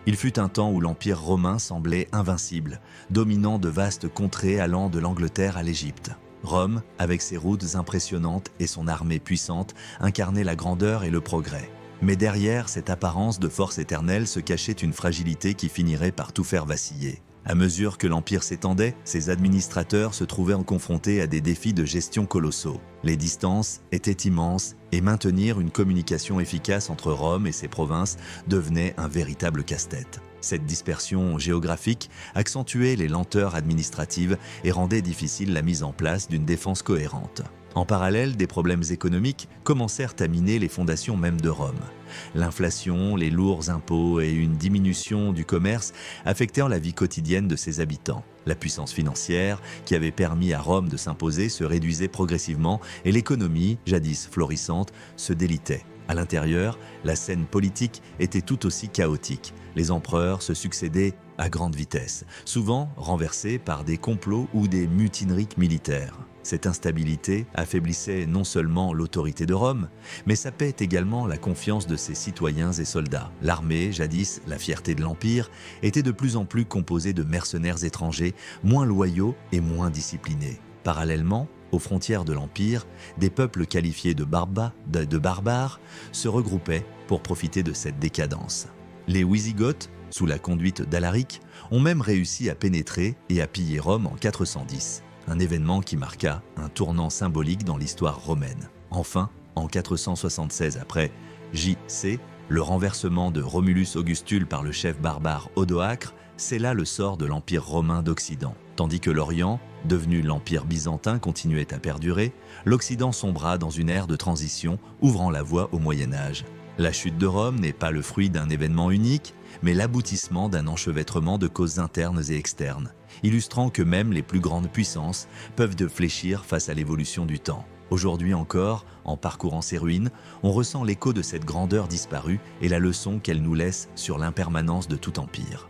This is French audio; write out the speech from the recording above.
Il fut un temps où l'Empire romain semblait invincible, dominant de vastes contrées allant de l'Angleterre à l'Égypte. Rome, avec ses routes impressionnantes et son armée puissante, incarnait la grandeur et le progrès. Mais derrière cette apparence de force éternelle se cachait une fragilité qui finirait par tout faire vaciller. À mesure que l'Empire s'étendait, ses administrateurs se trouvaient confrontés à des défis de gestion colossaux. Les distances étaient immenses et maintenir une communication efficace entre Rome et ses provinces devenait un véritable casse-tête. Cette dispersion géographique accentuait les lenteurs administratives et rendait difficile la mise en place d'une défense cohérente. En parallèle, des problèmes économiques commencèrent à miner les fondations même de Rome. L'inflation, les lourds impôts et une diminution du commerce affectèrent la vie quotidienne de ses habitants. La puissance financière, qui avait permis à Rome de s'imposer, se réduisait progressivement et l'économie, jadis florissante, se délitait. À l'intérieur, la scène politique était tout aussi chaotique. Les empereurs se succédaient à grande vitesse, souvent renversés par des complots ou des mutineries militaires. Cette instabilité affaiblissait non seulement l'autorité de Rome, mais sapait également la confiance de ses citoyens et soldats. L'armée, jadis la fierté de l'Empire, était de plus en plus composée de mercenaires étrangers, moins loyaux et moins disciplinés. Parallèlement, aux frontières de l'Empire, des peuples qualifiés de barbares se regroupaient pour profiter de cette décadence. Les Wisigoths, sous la conduite d'Alaric, ont même réussi à pénétrer et à piller Rome en 410, un événement qui marqua un tournant symbolique dans l'histoire romaine. Enfin, en 476 après J.C., le renversement de Romulus Augustule par le chef barbare Odoacre scella le sort de l'Empire romain d'Occident. Tandis que l'Orient, devenu l'Empire byzantin, continuait à perdurer, l'Occident sombra dans une ère de transition, ouvrant la voie au Moyen-Âge. La chute de Rome n'est pas le fruit d'un événement unique, mais l'aboutissement d'un enchevêtrement de causes internes et externes, illustrant que même les plus grandes puissances peuvent fléchir face à l'évolution du temps. Aujourd'hui encore, en parcourant ces ruines, on ressent l'écho de cette grandeur disparue et la leçon qu'elle nous laisse sur l'impermanence de tout empire.